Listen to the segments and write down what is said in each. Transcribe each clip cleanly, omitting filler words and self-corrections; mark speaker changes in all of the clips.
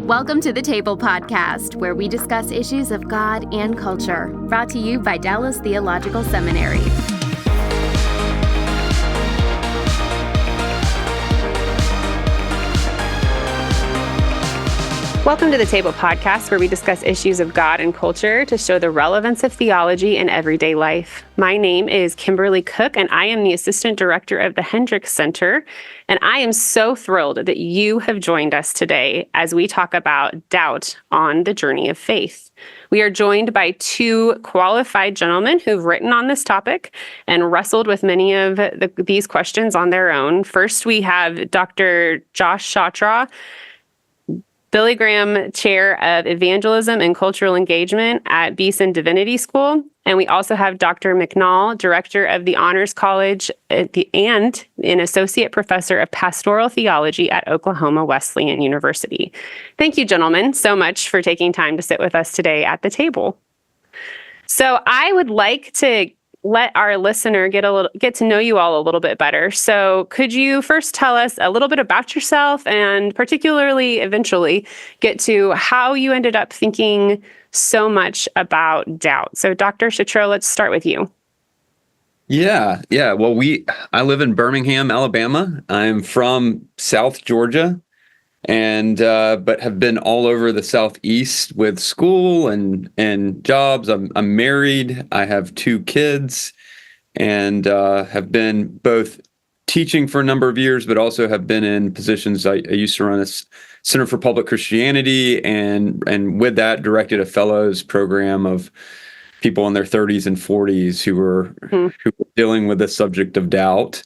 Speaker 1: Welcome to the Table Podcast, where we discuss issues of God and culture, brought to you by Dallas Theological Seminary. Welcome to the Table Podcast, where we discuss issues of God and culture to show the relevance of theology in everyday life. My name is Kymberli Cook, and I am the Assistant Director of the Hendricks Center. And I am so thrilled that you have joined us today as we talk about doubt on the journey of faith. We are joined by two qualified gentlemen who've written on this topic and wrestled with many of these questions on their own. First, we have Dr. Josh Chatraw, Billy Graham Chair of Evangelism and Cultural Engagement at Beeson Divinity School. And we also have Dr. McNall, Director of the Honors College and an Associate Professor of Pastoral Theology at Oklahoma Wesleyan University. Thank you, gentlemen, so much for taking time to sit with us today at the table. So I would like to let our listener get to know you all a little bit better. So could you first tell us a little bit about yourself and particularly eventually get to how you ended up thinking so much about doubt? So Dr. Chatraw, let's start with you.
Speaker 2: Yeah. Well, I live in Birmingham, Alabama. I'm from South Georgia and but have been all over the Southeast with school and jobs. I'm married. I have two kids, and have been both teaching for a number of years, but also have been in positions. I used to run a Center for Public Christianity, and with that directed a fellows program of people in their 30s and 40s who were dealing with the subject of doubt.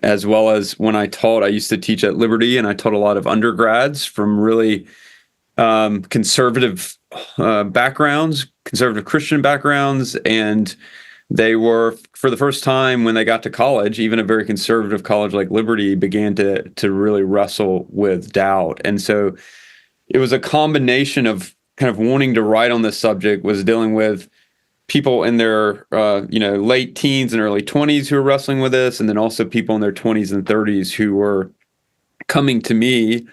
Speaker 2: As well as when I used to teach at Liberty, and I taught a lot of undergrads from really conservative backgrounds, conservative Christian backgrounds. And they were, for the first time when they got to college, even a very conservative college like Liberty, began to really wrestle with doubt. And so it was a combination of kind of wanting to write on this subject, was dealing with people in their late teens and early 20s who are wrestling with this, and then also people in their 20s and 30s who were coming to me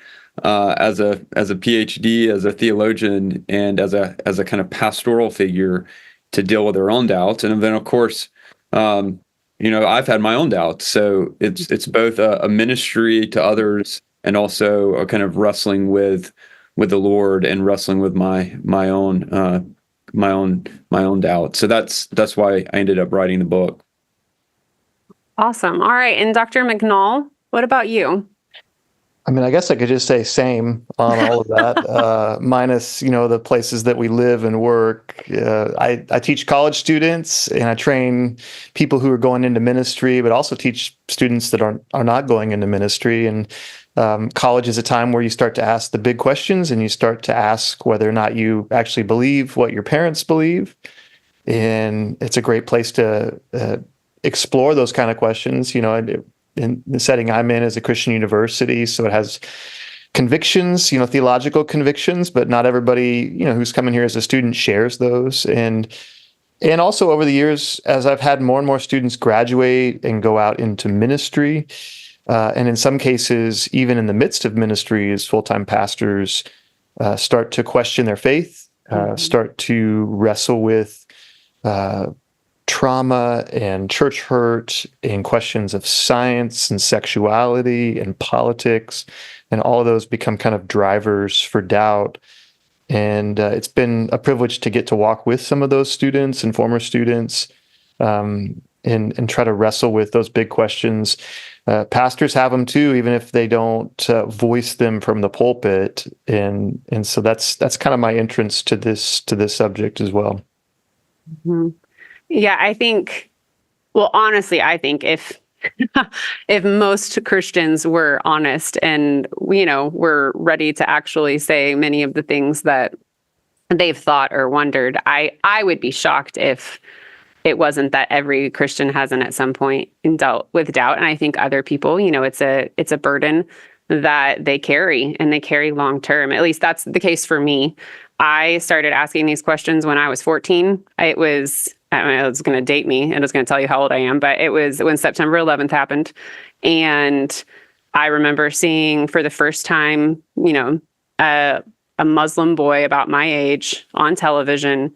Speaker 2: as a PhD, as a theologian, and as a kind of pastoral figure to deal with their own doubts. And then, of course, I've had my own doubts. So it's both a ministry to others and also a kind of wrestling with the Lord and wrestling with my own doubt. So that's why I ended up writing the book.
Speaker 1: Awesome. All right. And Dr. McNall, what about you?
Speaker 3: I mean, I guess I could just say same on all of that, minus, the places that we live and work. I teach college students and I train people who are going into ministry, but also teach students that are not going into ministry. And college is a time where you start to ask the big questions and you start to ask whether or not you actually believe what your parents believe. And it's a great place to explore those kind of questions. In the setting I'm in is a Christian university, so it has convictions, theological convictions, but not everybody, who's coming here as a student shares those. And also over the years, as I've had more and more students graduate and go out into ministry, and in some cases, even in the midst of ministry, as full-time pastors start to question their faith, start to wrestle with trauma and church hurt and questions of science and sexuality and politics, and all of those become kind of drivers for doubt. And it's been a privilege to get to walk with some of those students and former students and try to wrestle with those big questions. Pastors have them too, even if they don't voice them from the pulpit. And so that's kind of my entrance to this subject as well.
Speaker 1: Mm-hmm. Yeah, honestly, I think if most Christians were honest and, were ready to actually say many of the things that they've thought or wondered, I would be shocked if it wasn't that every Christian hasn't at some point dealt with doubt. And I think other people, it's a burden that they carry and they carry long term. At least that's the case for me. I started asking these questions when I was 14. It was going to date me and I was going to tell you how old I am, but it was when September 11th happened. And I remember seeing for the first time, a a Muslim boy about my age on television.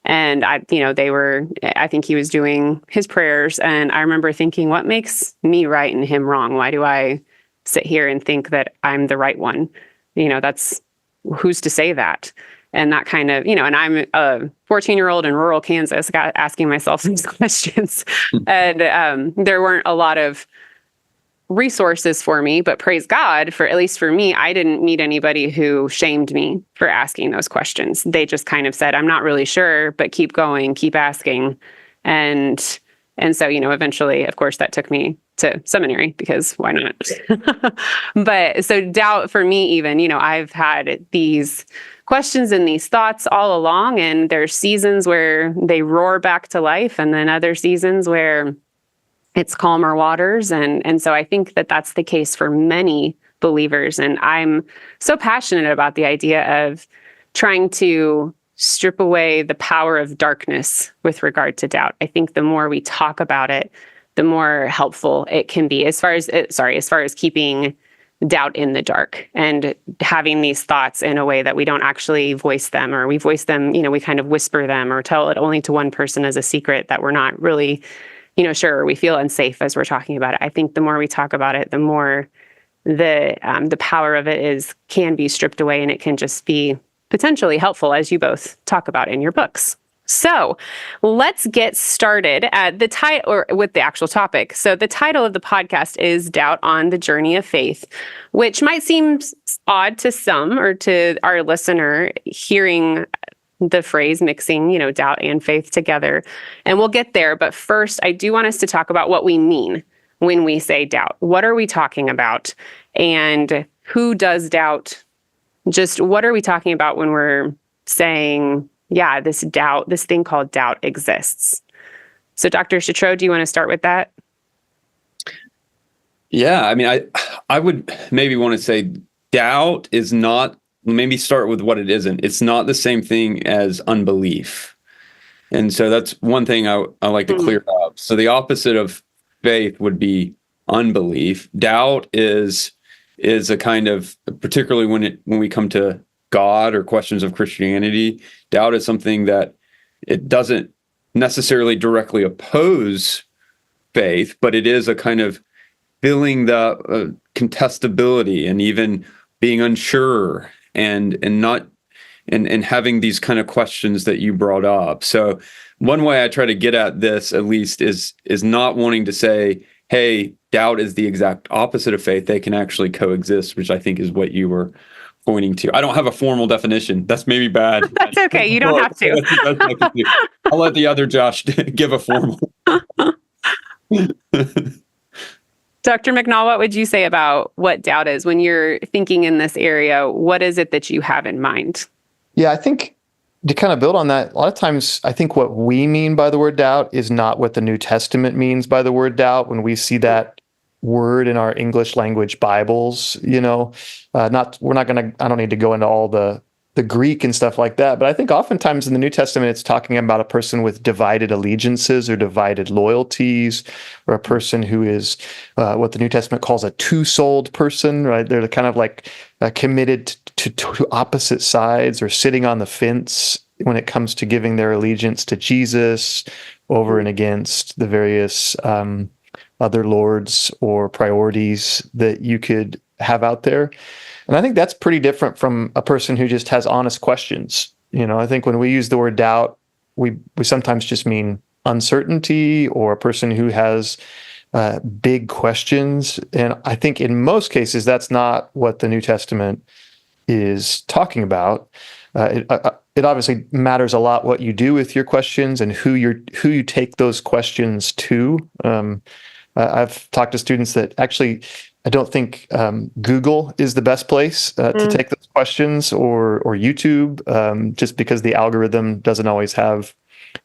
Speaker 1: And I think he was doing his prayers. And I remember thinking, what makes me right and him wrong? Why do I sit here and think that I'm the right one? That's who's to say that? And that kind of, and I'm a 14-year-old in rural Kansas, got asking myself these questions. And there weren't a lot of resources for me, but praise God, for at least for me, I didn't meet anybody who shamed me for asking those questions. They just kind of said, I'm not really sure, but keep going, keep asking. And so, eventually, of course, that took me to seminary, because why not? But so doubt for me, even, I've had these questions and these thoughts all along, and there's seasons where they roar back to life, and then other seasons where it's calmer waters. And so I think that that's the case for many believers. And I'm so passionate about the idea of trying to strip away the power of darkness with regard to doubt. I think the more we talk about it, the more helpful it can be as far as keeping doubt in the dark and having these thoughts in a way that we don't actually voice them, or we voice them, we kind of whisper them or tell it only to one person as a secret that we're not really sure, we feel unsafe as we're talking about it. I think the more we talk about it, the more the power of it can be stripped away, and it can just be potentially helpful, as you both talk about in your books. So let's get started at the title, or with the actual topic. So the title of the podcast is Doubt on the Journey of Faith, which might seem odd to some, or to our listener, hearing the phrase mixing, doubt and faith together. And we'll get there. But first, I do want us to talk about what we mean when we say doubt. What are we talking about? And who does doubt? Just what are we talking about when we're saying, yeah, this thing called doubt exists? So Dr. Chatraw, do you want to start with that?
Speaker 2: Yeah, I mean, I would maybe want to say doubt is not, maybe start with what it isn't. It's not the same thing as unbelief. And so that's one thing I like to clear up. So the opposite of faith would be unbelief. Doubt is a kind of, particularly when we come to God or questions of Christianity, doubt is something that it doesn't necessarily directly oppose faith, but it is a kind of feeling the contestability and even being unsure and having these kind of questions that you brought up. So one way I try to get at this, at least, is not wanting to say, hey, doubt is the exact opposite of faith. They can actually coexist, which I think is what you were pointing to. I don't have a formal definition. That's maybe bad.
Speaker 1: That's okay. You don't have to.
Speaker 2: I'll let the other Josh give a formal.
Speaker 1: Dr. McNall, what would you say about what doubt is when you're thinking in this area? What is it that you have in mind?
Speaker 3: Yeah, I think to kind of build on that, a lot of times I think what we mean by the word doubt is not what the New Testament means by the word doubt. When we see that word in our English language Bibles, I don't need to go into all the Greek and stuff like that, but I think oftentimes in the New Testament, it's talking about a person with divided allegiances or divided loyalties, or a person who is what the New Testament calls a two-souled person, right? They're kind of like committed to opposite sides, or sitting on the fence when it comes to giving their allegiance to Jesus over and against the various other lords or priorities that you could have out there. And I think that's pretty different from a person who just has honest questions. I think when we use the word doubt, we sometimes just mean uncertainty, or a person who has big questions. And I think in most cases, that's not what the New Testament is talking about. It obviously matters a lot what you do with your questions and who you take those questions to. I've talked to students that actually, I don't think Google is the best place to take those questions, or YouTube, just because the algorithm doesn't always have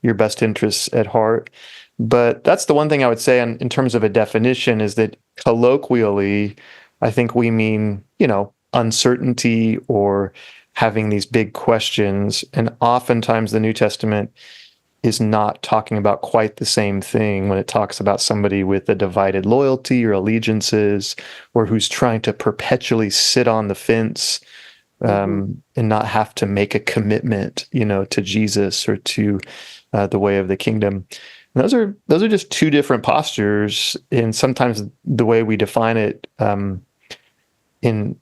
Speaker 3: your best interests at heart. But that's the one thing I would say in terms of a definition, is that colloquially, I think we mean, uncertainty or having these big questions. And oftentimes the New Testament is not talking about quite the same thing when it talks about somebody with a divided loyalty or allegiances, or who's trying to perpetually sit on the fence and not have to make a commitment, to Jesus or to the way of the kingdom. And those are just two different postures, and sometimes the way we define it in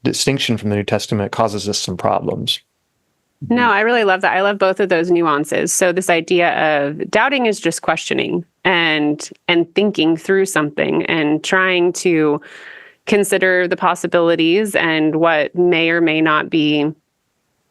Speaker 3: distinction from the New Testament causes us some problems.
Speaker 1: No, I really love that. I love both of those nuances. So this idea of doubting is just questioning and thinking through something and trying to consider the possibilities and what may or may not be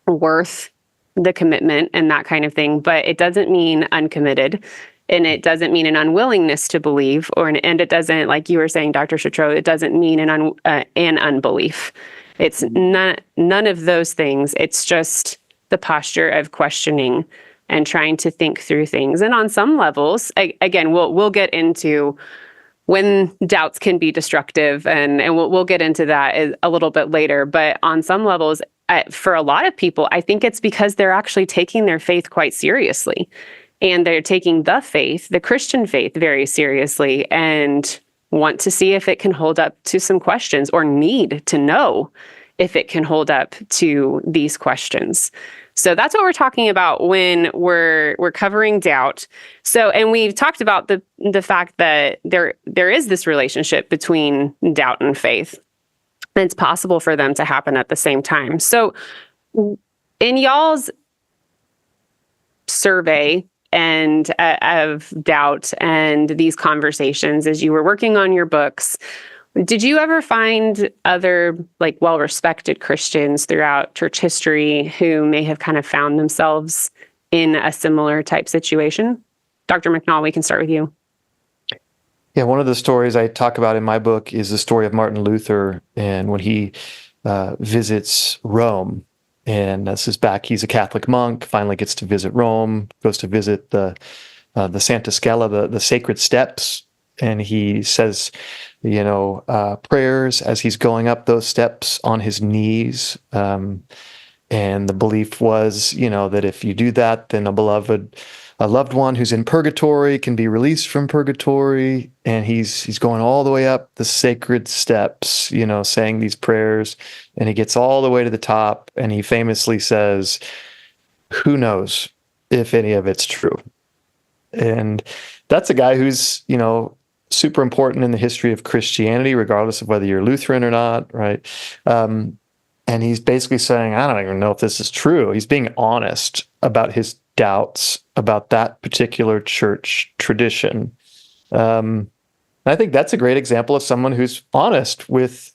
Speaker 1: worth the commitment and that kind of thing. But it doesn't mean uncommitted. And it doesn't mean an unwillingness to believe, and it doesn't, like you were saying, Dr. Chatraw, it doesn't mean an unbelief. It's none of those things. It's just the posture of questioning and trying to think through things. And on some levels, again, we'll get into when doubts can be destructive, and we'll get into that a little bit later. But on some levels, for a lot of people, I think it's because they're actually taking their faith quite seriously. And they're taking the Christian faith, very seriously and want to see if it can hold up to some questions, or need to know if it can hold up to these questions. So that's what we're talking about when we're covering doubt. So, and we've talked about the fact that there is this relationship between doubt and faith. And it's possible for them to happen at the same time. So in y'all's survey and of doubt and these conversations as you were working on your books, did you ever find other well-respected Christians throughout church history who may have kind of found themselves in a similar type situation? Dr. McNall, we can start with you.
Speaker 3: Yeah, one of the stories I talk about in my book is the story of Martin Luther, and when he visits Rome. And this is back, he's a Catholic monk, finally gets to visit Rome, goes to visit the Santa Scala, the sacred steps. And he says, prayers as he's going up those steps on his knees. And the belief was, that if you do that, then a loved one who's in purgatory can be released from purgatory. And he's going all the way up the sacred steps, saying these prayers, and he gets all the way to the top, and he famously says, "Who knows if any of it's true?" And that's a guy who's, super important in the history of Christianity, regardless of whether you're Lutheran or not, right? And he's basically saying, I don't even know if this is true. He's being honest about his doubts about that particular church tradition. I think that's a great example of someone who's honest with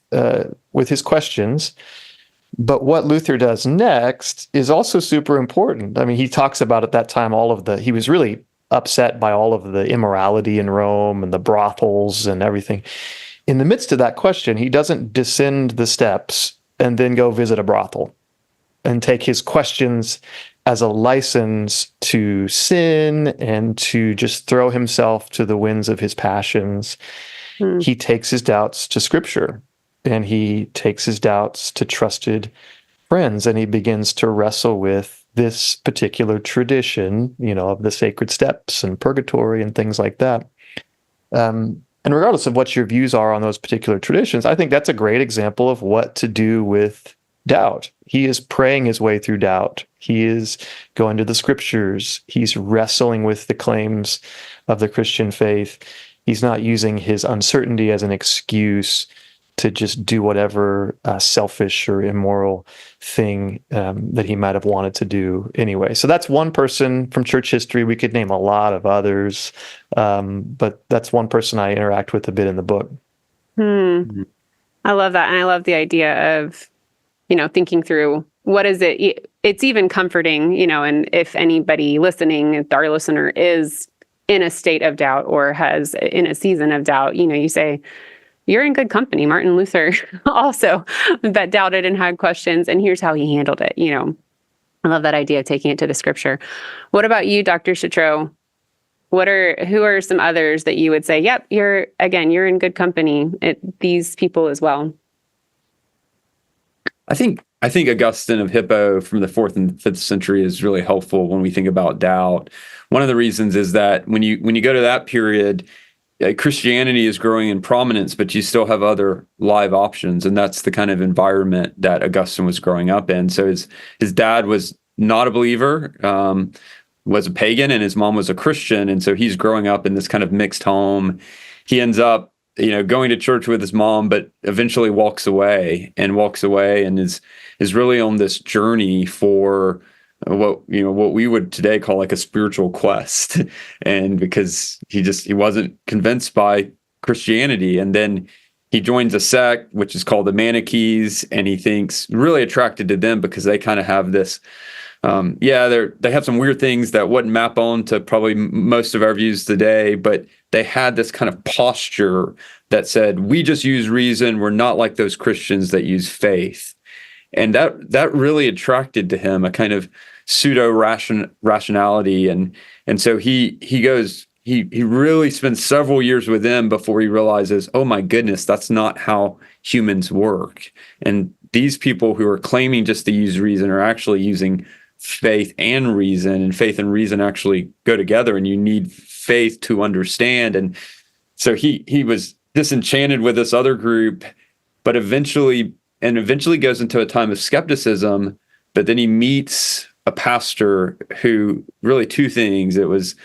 Speaker 3: his questions. But what Luther does next is also super important. I mean, he talks about at that time he was really upset by all of the immorality in Rome and the brothels and everything. In the midst of that question, he doesn't descend the steps and then go visit a brothel and take his questions as a license to sin and to just throw himself to the winds of his passions. He takes his doubts to Scripture, and he takes his doubts to trusted friends, and he begins to wrestle with this particular tradition, of the sacred steps and purgatory and things like that. And regardless of what your views are on those particular traditions, I think that's a great example of what to do with doubt. He is praying his way through doubt. He is going to the Scriptures. He's wrestling with the claims of the Christian faith. He's not using his uncertainty as an excuse to just do whatever selfish or immoral thing that he might have wanted to do anyway. So that's one person from church history. We could name a lot of others, but that's one person I interact with a bit in the book.
Speaker 1: I love that. And I love the idea of, thinking through what is it. It's even comforting, and if anybody listening, if our listener is in a state of doubt or has in a season of doubt, you say, you're in good company. Martin Luther also that doubted and had questions, and here's how he handled it. I love that idea of taking it to the Scripture. What about you, Dr. Chatraw? Who are some others that you would say, yep, you're in good company, these people as well?
Speaker 2: I think Augustine of Hippo from the 4th and 5th century is really helpful when we think about doubt. One of the reasons is that when you go to that period, Christianity is growing in prominence, but you still have other live options, and that's the kind of environment that Augustine was growing up in. So his dad was not a believer, was a pagan, and his mom was a Christian, and so he's growing up in this kind of mixed home. He ends up, going to church with his mom, but eventually walks away and is really on this journey for what we would today call like a spiritual quest. And because he wasn't convinced by Christianity, and then he joins a sect which is called the Manichees, and he thinks really attracted to them because they kind of have this they have some weird things that wouldn't map on to probably most of our views today, but they had this kind of posture that said, we just use reason, we're not like those Christians that use faith. And that really attracted to him a kind of pseudo rationality, and so he really spends several years with them before he realizes, oh my goodness, that's not how humans work. And these people who are claiming just to use reason are actually using faith and reason, and faith and reason actually go together, and you need faith to understand. And so he was disenchanted with this other group, but eventually goes into a time of skepticism. But then he meets a pastor who really two things. It was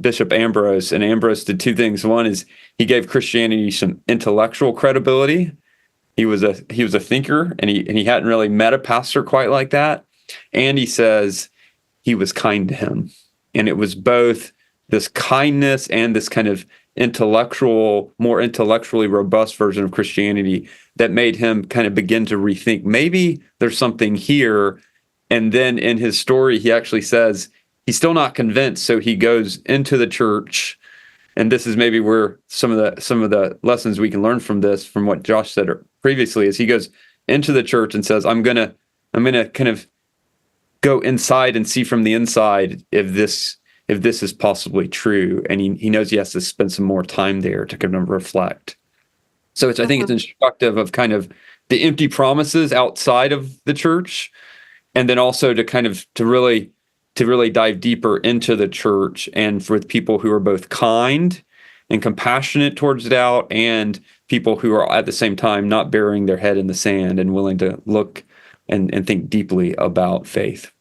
Speaker 2: Bishop Ambrose, and Ambrose did two things. One is he gave Christianity some intellectual credibility. He was a thinker, and he hadn't really met a pastor quite like that. And he says he was kind to him, and it was both this kindness and this kind of more intellectually robust version of Christianity that made him kind of begin to rethink, maybe there's something here. And then in his story, he actually says he's still not convinced, so he goes into the church. And this is maybe where some of the lessons we can learn from this, from what Josh said previously, is he goes into the church and says, I'm gonna kind of go inside and see from the inside if this is possibly true. And he knows he has to spend some more time there to kind of reflect. So I think it's instructive of kind of the empty promises outside of the church, and then also to really dive deeper into the church, and for people who are both kind and compassionate towards doubt, and people who are at the same time not burying their head in the sand and willing to look and think deeply about faith.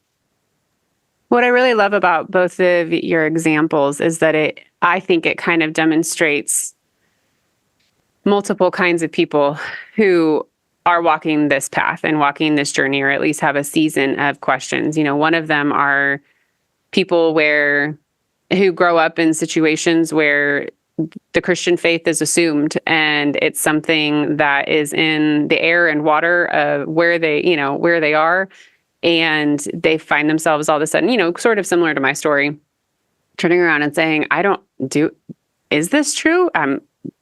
Speaker 1: What I really love about both of your examples is that I think it kind of demonstrates multiple kinds of people who are walking this path and walking this journey, or at least have a season of questions. One of them are people who grow up in situations where the Christian faith is assumed, and it's something that is in the air and water of where they are. And they find themselves all of a sudden, sort of similar to my story, turning around and saying, is this true?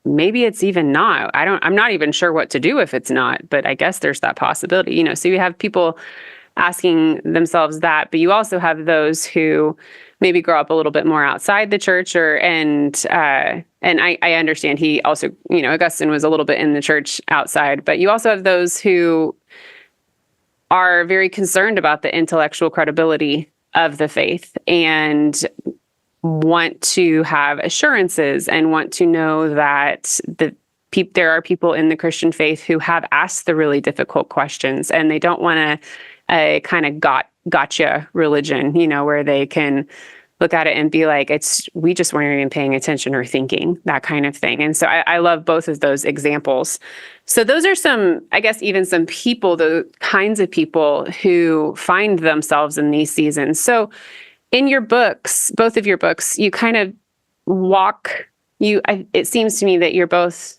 Speaker 1: Maybe it's even not. I'm not even sure what to do if it's not, but I guess there's that possibility, so you have people asking themselves that, but you also have those who maybe grow up a little bit more outside the church, and I understand he also, Augustine was a little bit in the church outside, but you also have those who are very concerned about the intellectual credibility of the faith and want to have assurances and want to know that there are people in the Christian faith who have asked the really difficult questions, and they don't want a kind of gotcha religion, where they can look at it and be like, we just weren't even paying attention or thinking, that kind of thing. And so I love both of those examples. So those are some, I guess, even some people, the kinds of people who find themselves in these seasons. So in your books, both of your books, you kind of it seems to me that you're both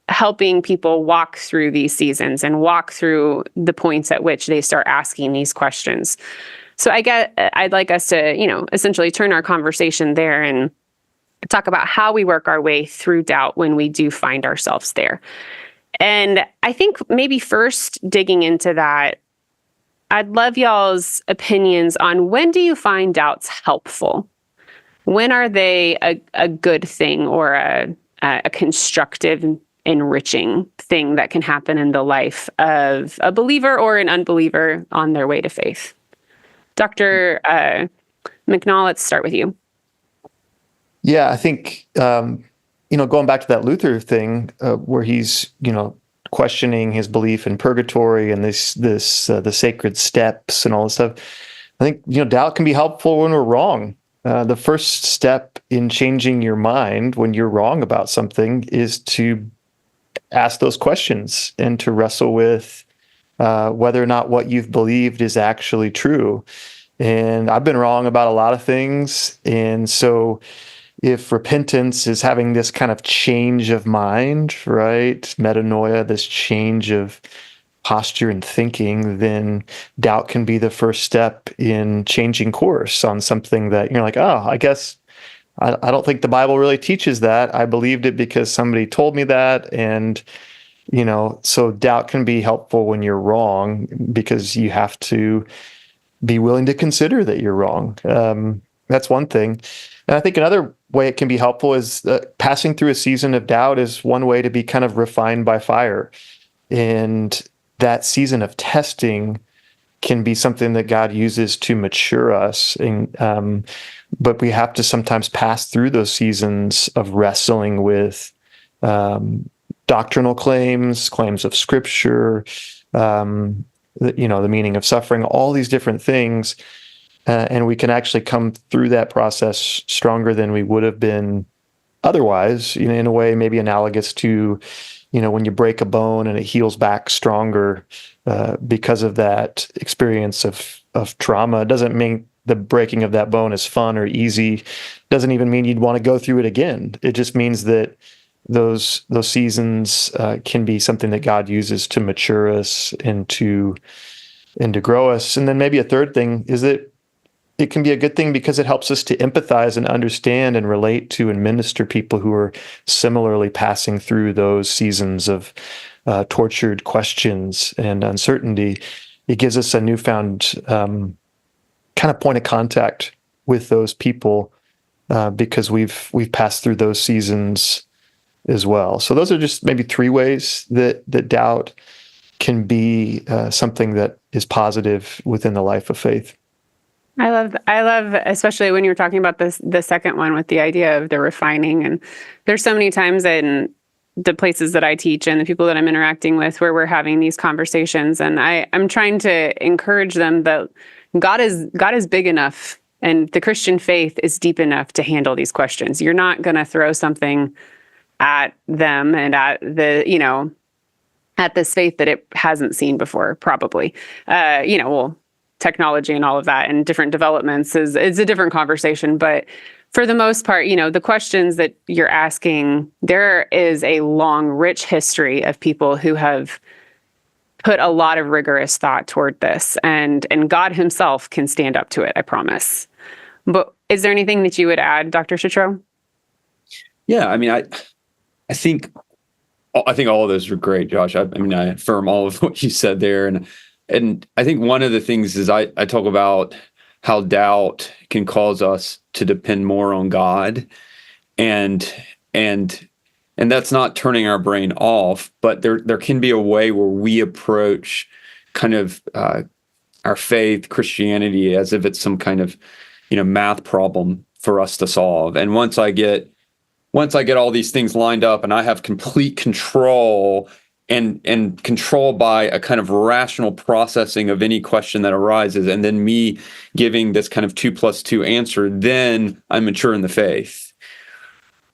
Speaker 1: helping people walk through these seasons and walk through the points at which they start asking these questions. So I'd like us to, essentially turn our conversation there and talk about how we work our way through doubt when we do find ourselves there. And I think maybe first digging into that, I'd love y'all's opinions on, when do you find doubts helpful? When are they a good thing, or a constructive, enriching thing that can happen in the life of a believer or an unbeliever on their way to faith? Dr. McNall, let's start with you.
Speaker 3: Yeah, I think going back to that Luther thing, where he's, questioning his belief in purgatory and the sacred steps and all this stuff. I think, doubt can be helpful when we're wrong. The first step in changing your mind when you're wrong about something is to ask those questions and to wrestle with whether or not what you've believed is actually true. And I've been wrong about a lot of things. And so if repentance is having this kind of change of mind, right? Metanoia, this change of posture and thinking, then doubt can be the first step in changing course on something that you're like, oh, I guess I don't think the Bible really teaches that. I believed it because somebody told me that. And, so doubt can be helpful when you're wrong because you have to be willing to consider that you're wrong. That's one thing. And I think another way it can be helpful is passing through a season of doubt is one way to be kind of refined by fire. And that season of testing can be something that God uses to mature us. And, but we have to sometimes pass through those seasons of wrestling with doctrinal claims of Scripture, the meaning of suffering, all these different things. And we can actually come through that process stronger than we would have been otherwise, in a way maybe analogous to, when you break a bone and it heals back stronger because of that experience of trauma. It doesn't mean the breaking of that bone is fun or easy. Doesn't even mean you'd want to go through it again. It just means that those seasons can be something that God uses to mature us and to grow us. And then maybe a third thing is that it can be a good thing because it helps us to empathize and understand and relate to and minister people who are similarly passing through those seasons of tortured questions and uncertainty. It gives us a newfound kind of point of contact with those people because we've passed through those seasons as well. So those are just maybe three ways that doubt can be something that is positive within the life of faith.
Speaker 1: I love, especially when you were talking about the second one with the idea of the refining. And there's so many times in the places that I teach and the people that I'm interacting with where we're having these conversations, and I'm trying to encourage them that God is big enough and the Christian faith is deep enough to handle these questions. You're not going to throw something at them and at at this faith that it hasn't seen before, probably. Technology and all of that and different developments is a different conversation. But for the most part, the questions that you're asking, there is a long, rich history of people who have put a lot of rigorous thought toward this, and God himself can stand up to it, I promise. But is there anything that you would add, Dr. Chatraw?
Speaker 2: Yeah, I mean, I think all of those are great, Josh. I affirm all of what you said there. And I think one of the things is I talk about how doubt can cause us to depend more on God, and that's not turning our brain off, but there can be a way where we approach kind of our faith, Christianity, as if it's some kind of math problem for us to solve. And once I get all these things lined up and I have complete control and control by a kind of rational processing of any question that arises, and then me giving this kind of 2 + 2 answer, then I'm mature in the faith.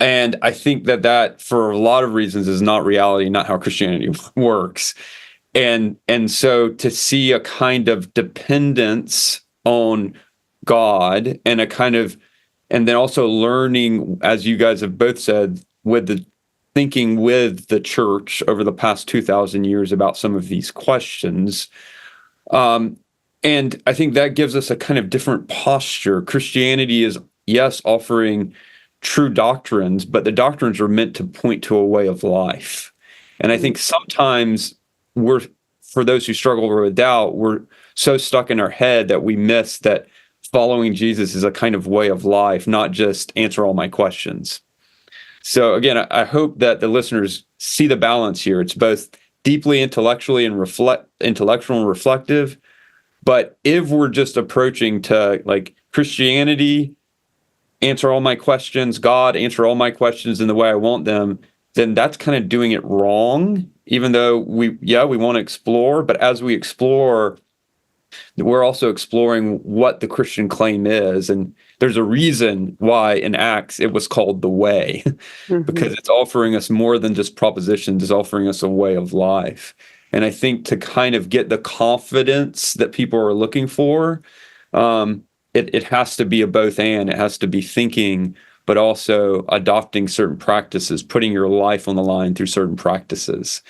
Speaker 2: And I think that for a lot of reasons is not reality, not how Christianity works. And so to see a kind of dependence on God and and then also learning, as you guys have both said, with the thinking with the church over the past 2,000 years about some of these questions. And I think that gives us a kind of different posture. Christianity is, yes, offering true doctrines, but the doctrines are meant to point to a way of life. And I think sometimes for those who struggle with doubt, we're so stuck in our head that we miss that following Jesus is a kind of way of life, not just answer all my questions. So again, I hope that the listeners see the balance here. It's both deeply intellectual and reflective. But if we're just approaching to like Christianity answer all my questions, God, answer all my questions in the way I want them, then that's kind of doing it wrong. Even though we want to explore, but as we explore, we're also exploring what the Christian claim is. And there's a reason why in Acts it was called the way, because it's offering us more than just propositions, it's offering us a way of life. And I think to kind of get the confidence that people are looking for, it has to be a both and. It has to be thinking, but also adopting certain practices, putting your life on the line through certain practices.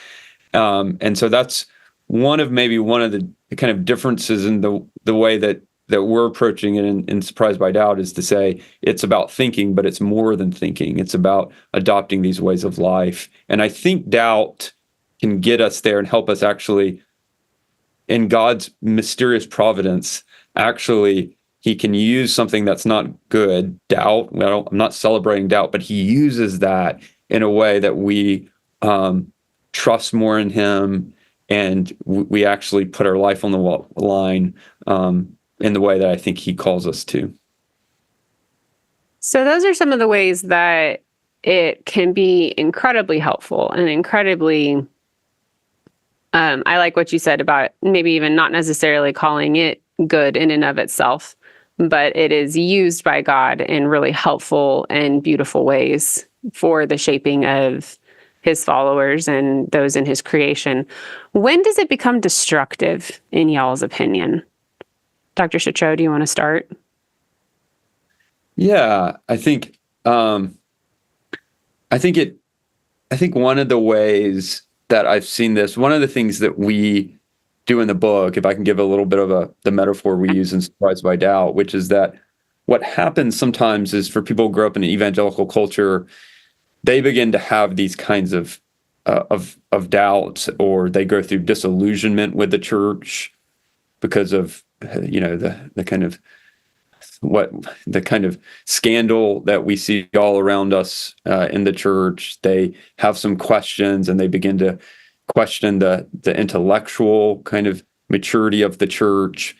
Speaker 2: And so that's one of the kind of differences in the way that we're approaching it in Surprised by Doubt, is to say it's about thinking, but it's more than thinking. It's about adopting these ways of life. And I think doubt can get us there and help us actually, in God's mysterious providence, actually, he can use something that's not good, doubt. I'm not celebrating doubt, but he uses that in a way that we trust more in him, and we actually put our life on the line in the way that I think he calls us to.
Speaker 1: So those are some of the ways that it can be incredibly helpful and incredibly, I like what you said about maybe even not necessarily calling it good in and of itself, but it is used by God in really helpful and beautiful ways for the shaping of his followers and those in his creation. When does it become destructive, in y'all's opinion? Dr. Chatraw, do you want to start?
Speaker 2: Yeah, I think one of the ways that I've seen this, one of the things that we do in the book, if I can give a little bit of the metaphor we use in Surprised by Doubt, which is that what happens sometimes is for people who grow up in an evangelical culture, they begin to have these kinds of doubts, or they go through disillusionment with the church because of the kind of scandal that we see all around us in the church. They have some questions, and they begin to question the intellectual kind of maturity of the church,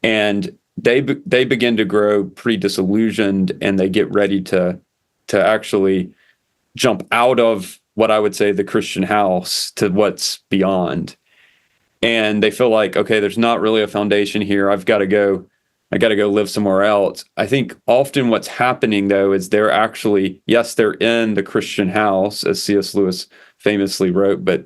Speaker 2: and they begin to grow pretty disillusioned, and they get ready to actually jump out of what I would say the Christian house to what's beyond. And they feel like, okay, there's not really a foundation here. I got to go live somewhere else. I think often what's happening, though, is they're actually, yes, they're in the Christian house, as C.S. Lewis famously wrote, but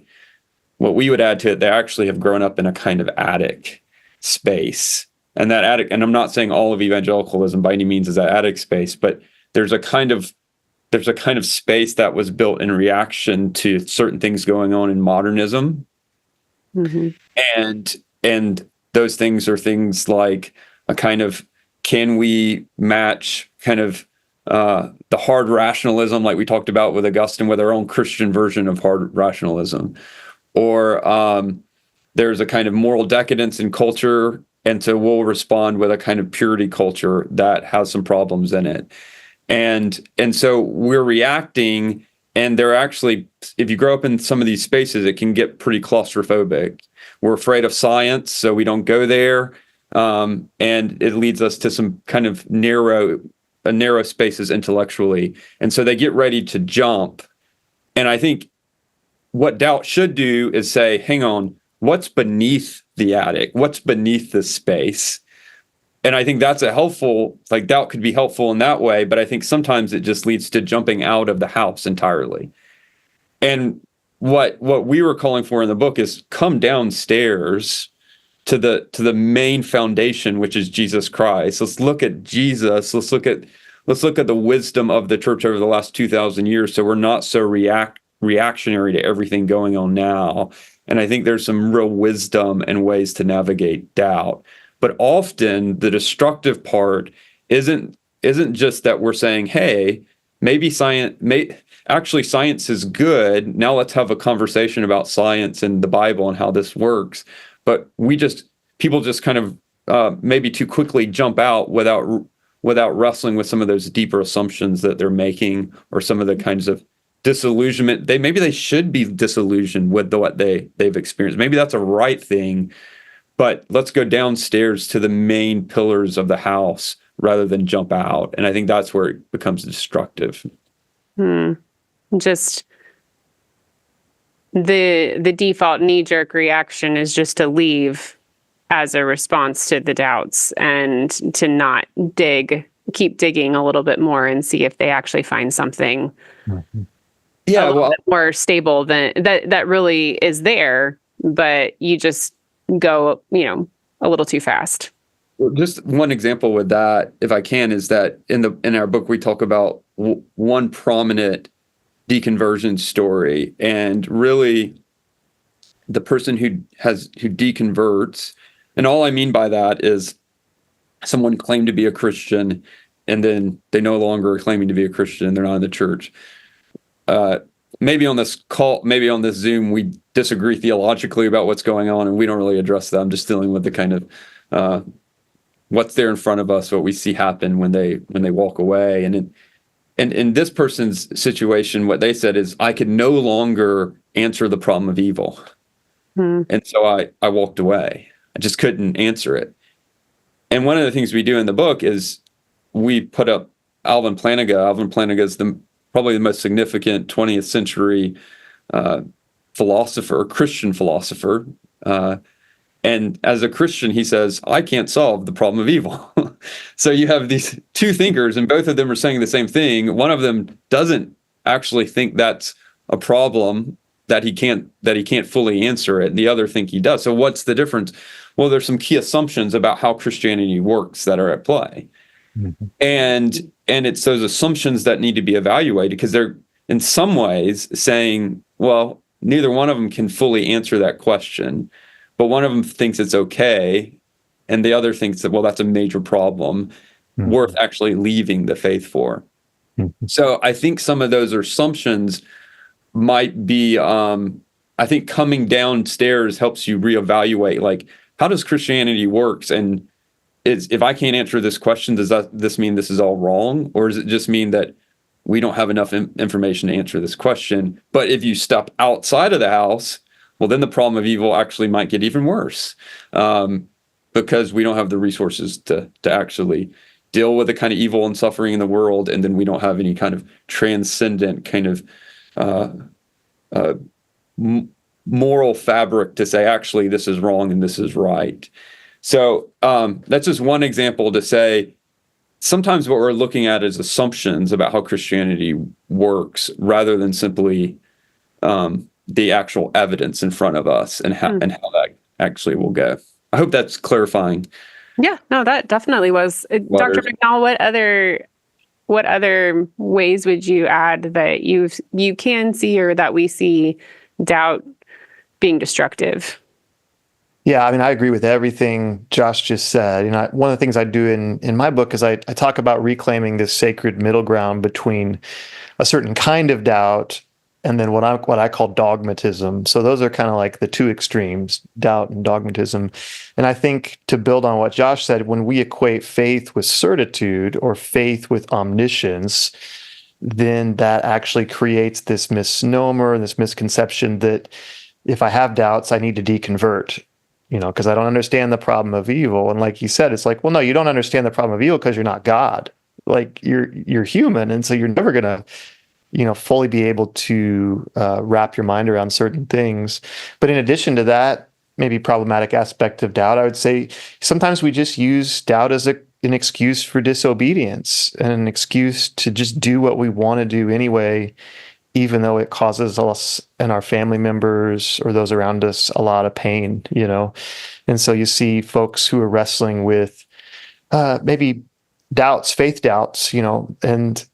Speaker 2: what we would add to it, they actually have grown up in a kind of attic space. And that attic, and I'm not saying all of evangelicalism by any means is that attic space, but there's a kind of space that was built in reaction to certain things going on in modernism. And those things are things like a kind of, can we match kind of the hard rationalism like we talked about with Augustine with our own Christian version of hard rationalism? Or there's a kind of moral decadence in culture, and so we'll respond with a kind of purity culture that has some problems in it. And so we're reacting, and they're actually, if you grow up in some of these spaces, it can get pretty claustrophobic. We're afraid of science, so we don't go there. And it leads us to some kind of narrow spaces intellectually. And so they get ready to jump. And I think what doubt should do is say, hang on, what's beneath the attic? What's beneath this space? And I think that's doubt could be helpful in that way, but I think sometimes it just leads to jumping out of the house entirely. And what we were calling for in the book is come downstairs to the main foundation, which is Jesus Christ. Let's look at Jesus. Let's look at the wisdom of the church over the last 2,000 years, so we're not so reactionary to everything going on now. And I think there's some real wisdom and ways to navigate doubt. But often the destructive part isn't just that we're saying, hey, maybe science is good. Now let's have a conversation about science and the Bible and how this works. But people just kind of maybe too quickly jump out without wrestling with some of those deeper assumptions that they're making, or some of the kinds of disillusionment. Maybe they should be disillusioned with what they've experienced. Maybe that's a right thing. But let's go downstairs to the main pillars of the house rather than jump out. And I think that's where it becomes destructive.
Speaker 1: Just the default knee-jerk reaction is just to leave as a response to the doubts and to not keep digging a little bit more and see if they actually find something a little bit more stable than that really is there, but you just go, a little too fast.
Speaker 2: Just one example with that, if I can, is that in our book we talk about one prominent deconversion story, and really the person who deconverts, and all I mean by that is someone claimed to be a Christian and then they no longer are claiming to be a Christian, they're not in the church. Maybe on this call, maybe on this Zoom, we disagree theologically about what's going on, and we don't really address that. I'm just dealing with the kind of what's there in front of us, what we see happen when they walk away. And in this person's situation, what they said is, I could no longer answer the problem of evil. And so I walked away. I just couldn't answer it. And one of the things we do in the book is we put up Alvin Plantinga. Alvin Plantinga is probably the most significant 20th century Christian philosopher. And as a Christian, he says, I can't solve the problem of evil. So you have these two thinkers, and both of them are saying the same thing. One of them doesn't actually think that's a problem, that he can't fully answer it. The other think he does. So what's the difference? Well, there's some key assumptions about how Christianity works that are at play. And it's those assumptions that need to be evaluated, because they're in some ways saying, well, neither one of them can fully answer that question, but one of them thinks it's okay, and the other thinks that, well, that's a major problem worth actually leaving the faith for. So I think some of those assumptions might be, I think coming downstairs helps you reevaluate, like, how does Christianity works? And if I can't answer this question, does this mean this is all wrong? Or does it just mean that we don't have enough information to answer this question? But if you step outside of the house, well, then the problem of evil actually might get even worse, because we don't have the resources to actually deal with the kind of evil and suffering in the world, and then we don't have any kind of transcendent kind of moral fabric to say, actually, this is wrong and this is right. So that's just one example to say, sometimes what we're looking at is assumptions about how Christianity works, rather than simply the actual evidence in front of us and how that actually will go. I hope that's clarifying.
Speaker 1: Yeah, no, that definitely was. Dr. McNall, what other ways would you add that you can see, or that we see doubt being destructive?
Speaker 3: Yeah, I mean, I agree with everything Josh just said. One of the things I do in my book is I talk about reclaiming this sacred middle ground between a certain kind of doubt and then what I call dogmatism. So those are kind of like the two extremes, doubt and dogmatism. And I think, to build on what Josh said, when we equate faith with certitude or faith with omniscience, then that actually creates this misnomer, this misconception that if I have doubts, I need to deconvert, because I don't understand the problem of evil. And like he said, it's like, well, no, you don't understand the problem of evil because you're not God. Like, you're human, and so you're never gonna fully be able to wrap your mind around certain things. But in addition to that, maybe problematic aspect of doubt, I would say sometimes we just use doubt as an excuse for disobedience, and an excuse to just do what we want to do anyway, even though it causes us and our family members or those around us a lot of pain, And so you see folks who are wrestling with maybe doubts, faith doubts, and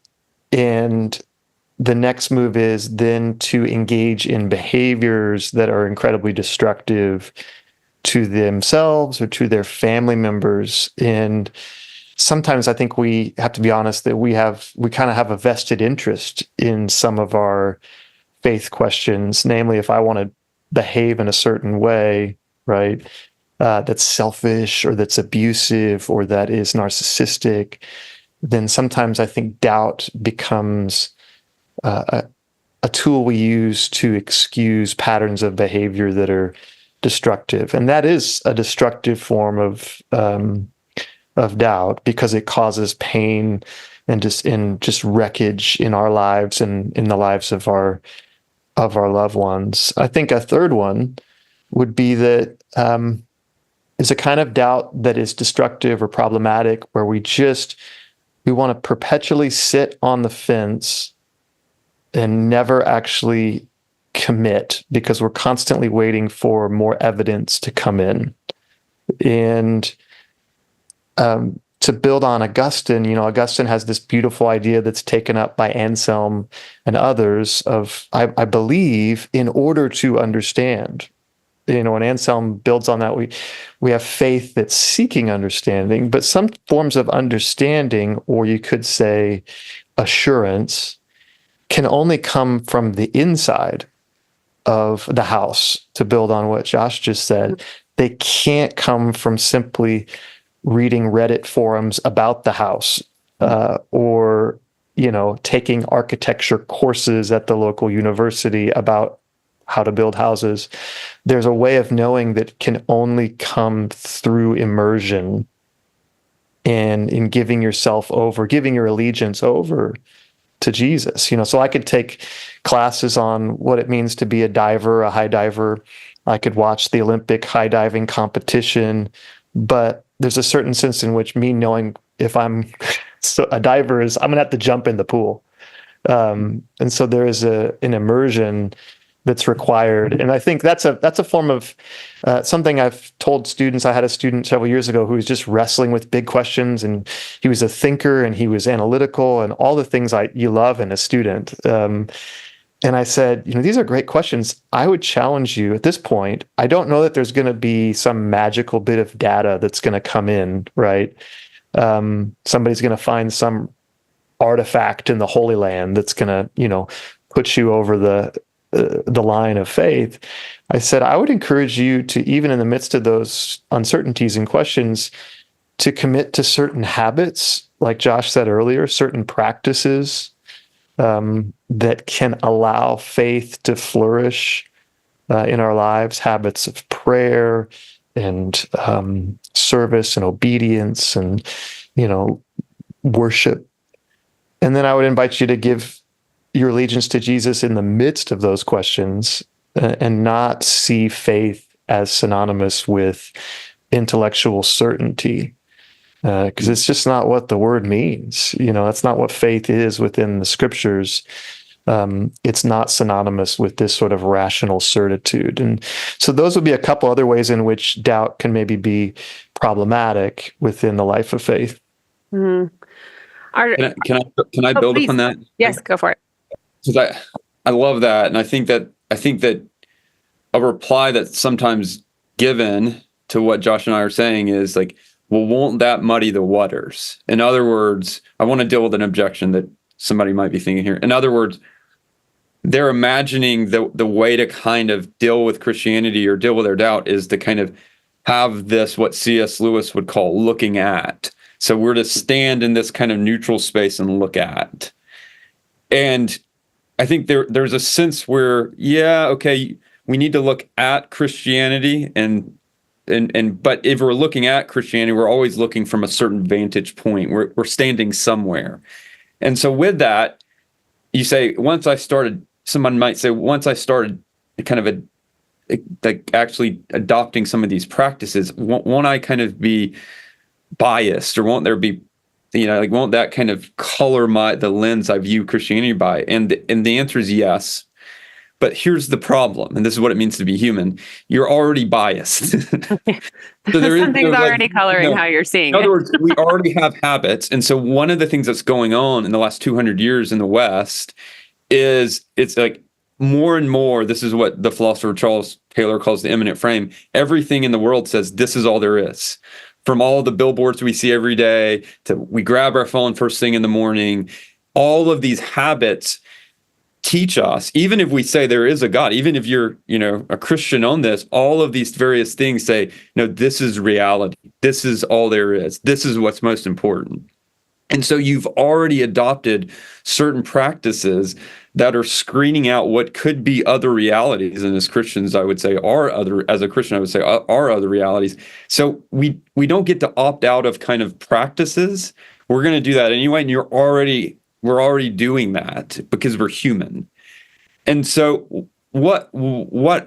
Speaker 3: the next move is then to engage in behaviors that are incredibly destructive to themselves or to their family members. And sometimes I think we have to be honest that we kind of have a vested interest in some of our faith questions, namely, if I want to behave in a certain way, right, that's selfish or that's abusive or that is narcissistic, then sometimes I think doubt becomes a tool we use to excuse patterns of behavior that are destructive. And that is a destructive form of of doubt because it causes pain and just wreckage in our lives and in the lives of our loved ones. I think a third one would be that is a kind of doubt that is destructive or problematic, where we want to perpetually sit on the fence and never actually commit because we're constantly waiting for more evidence to come in. And to build on Augustine, Augustine has this beautiful idea that's taken up by Anselm and others of, I believe, in order to understand. And Anselm builds on that. We have faith that's seeking understanding, but some forms of understanding, or you could say assurance, can only come from the inside of the house, to build on what Josh just said. They can't come from simply reading Reddit forums about the house, or taking architecture courses at the local university about how to build houses. There's a way of knowing that can only come through immersion and in giving yourself over, giving your allegiance over to Jesus. So I could take classes on what it means to be a diver, a high diver. I could watch the Olympic high diving competition, but there's a certain sense in which me knowing if I'm a diver is I'm gonna have to jump in the pool. And so there is an immersion that's required. And I think that's a form of something I've told students. I had a student several years ago who was just wrestling with big questions, and he was a thinker and he was analytical and all the things you love in a student. And I said, these are great questions. I would challenge you at this point. I don't know that there's going to be some magical bit of data that's going to come in, right? Somebody's going to find some artifact in the Holy Land that's going to, put you over the line of faith. I said, I would encourage you to, even in the midst of those uncertainties and questions, to commit to certain habits, like Josh said earlier, certain practices that can allow faith to flourish in our lives, habits of prayer and service and obedience and, worship. And then I would invite you to give your allegiance to Jesus in the midst of those questions and not see faith as synonymous with intellectual certainty. Because it's just not what the word means. That's not what faith is within the scriptures. It's not synonymous with this sort of rational certitude. And so those would be a couple other ways in which doubt can maybe be within the life of faith.
Speaker 1: Mm-hmm.
Speaker 2: Can I build upon that?
Speaker 1: Yes, go for it.
Speaker 2: Because I love that, and I think that a reply that's sometimes given to what Josh and I are saying is like, well, won't that muddy the waters? In other words, I want to deal with an objection that somebody might be thinking here. In other words, they're imagining the way to kind of deal with Christianity or deal with their doubt is to kind of have this, what C.S. Lewis would call looking at. So we're to stand in this kind of neutral space and look at. And I think there's a sense where, we need to look at Christianity and but if we're looking at Christianity, we're always looking from a certain vantage point. We're standing somewhere. And so with that, you say, someone might say, once I started kind of like actually adopting some of these practices, won't I kind of be biased, or won't there be, won't that kind of color the lens I view Christianity by? And the answer is yes. But here's the problem, and this is what it means to be human. You're already biased. So
Speaker 1: something's already coloring how you're seeing it.
Speaker 2: In other words, we already have habits. And so one of the things that's going on in the last 200 years in the West is it's like more and more, this is what the philosopher Charles Taylor calls the immanent frame. Everything in the world says this is all there is. From all the billboards we see every day to we grab our phone first thing in the morning, all of these habits teach us, even if we say there is a God, even if you're, a Christian on this, all of these various things say, no, this is reality. This is all there is. This is what's most important. And so you've already adopted certain practices that are screening out what could be other realities. And as Christians, I would say as a Christian, I would say are other realities. So we don't get to opt out of kind of practices. We're going to do that anyway. And we're already doing that because we're human. And so what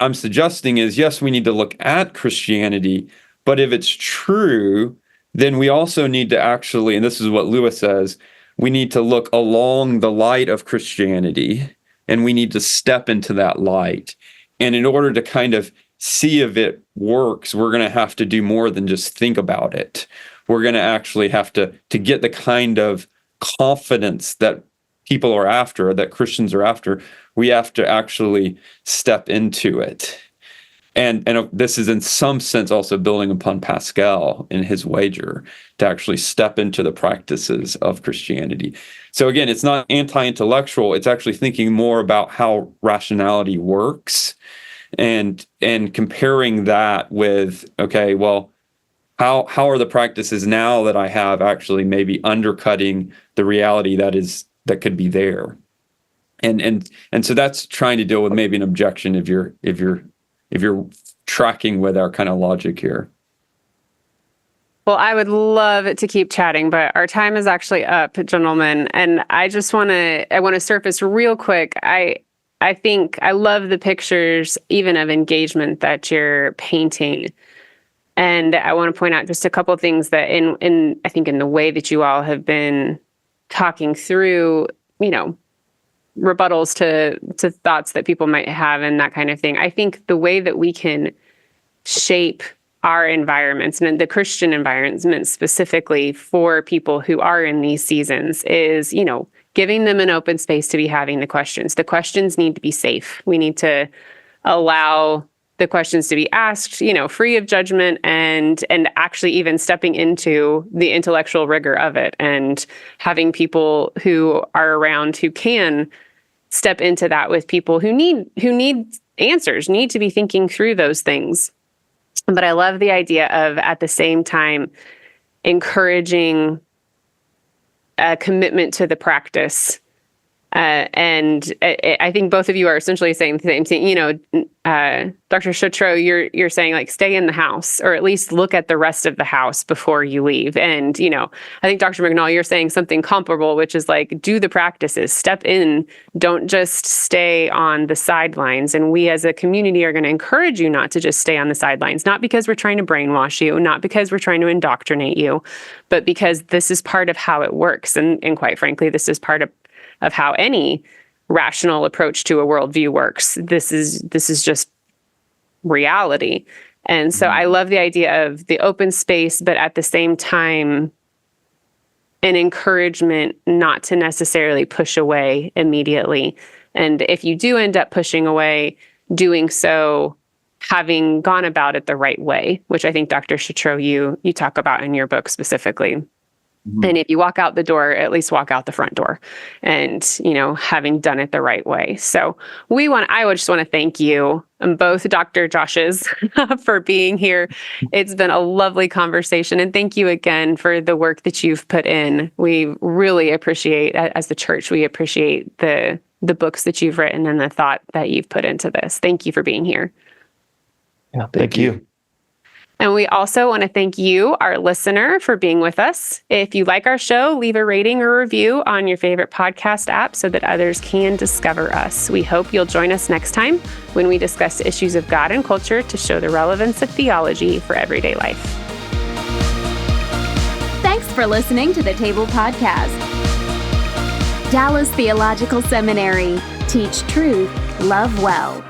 Speaker 2: I'm suggesting is, yes, we need to look at Christianity, but if it's true, then we also need to actually, and this is what Lewis says, we need to look along the light of Christianity, and we need to step into that light. And in order to kind of see if it works, we're going to have to do more than just think about it. We're going to actually have to get the kind of confidence that people are after, that Christians are after. We have to actually step into it. And this is in some sense also building upon Pascal in his wager to actually step into the practices of Christianity. So again, it's not anti-intellectual. It's actually thinking more about how rationality works and comparing that with, okay, well, how are the practices now that I have actually maybe undercutting the reality that could be there? And so that's trying to deal with maybe an objection if you're tracking with our kind of logic here.
Speaker 1: Well, I would love to keep chatting, but our time is actually up, gentlemen. And I want to surface real quick. I think I love the pictures even of engagement that you're painting. And I want to point out just a couple of things that I think in the way that you all have been talking through, rebuttals to thoughts that people might have and that kind of thing. I think the way that we can shape our environments and the Christian environment specifically for people who are in these seasons is, giving them an open space to be having the questions. The questions need to be safe. We need to allow the questions to be asked, free of judgment and actually even stepping into the intellectual rigor of it and having people who are around who can step into that with people who need answers, need to be thinking through those things. But I love the idea of, at the same time, encouraging a commitment to the practice. And I think both of you are essentially saying the same thing. Dr. Chatraw, you're saying like stay in the house, or at least look at the rest of the house before you leave. And I think Dr. McNall, you're saying something comparable, which is like do the practices, step in, don't just stay on the sidelines. And we as a community are going to encourage you not to just stay on the sidelines, not because we're trying to brainwash you, not because we're trying to indoctrinate you, but because this is part of how it works. And quite frankly, this is part of how any rational approach to a worldview works. This is just reality. And so I love the idea of the open space, but at the same time, an encouragement not to necessarily push away immediately. And if you do end up pushing away, doing so having gone about it the right way, which I think Dr. Chatraw, you talk about in your book specifically. Mm-hmm. And if you walk out the door, at least walk out the front door and, having done it the right way. So I would just want to thank you, both Dr. Joshes, for being here. It's been a lovely conversation. And thank you again for the work that you've put in. We really appreciate, as the church, we appreciate the books that you've written and the thought that you've put into this. Thank you for being here.
Speaker 3: Yeah, thank you.
Speaker 1: And we also want to thank you, our listener, for being with us. If you like our show, leave a rating or review on your favorite podcast app so that others can discover us. We hope you'll join us next time when we discuss issues of God and culture to show the relevance of theology for everyday life.
Speaker 4: Thanks for listening to the Table Podcast. Dallas Theological Seminary. Teach truth, love well.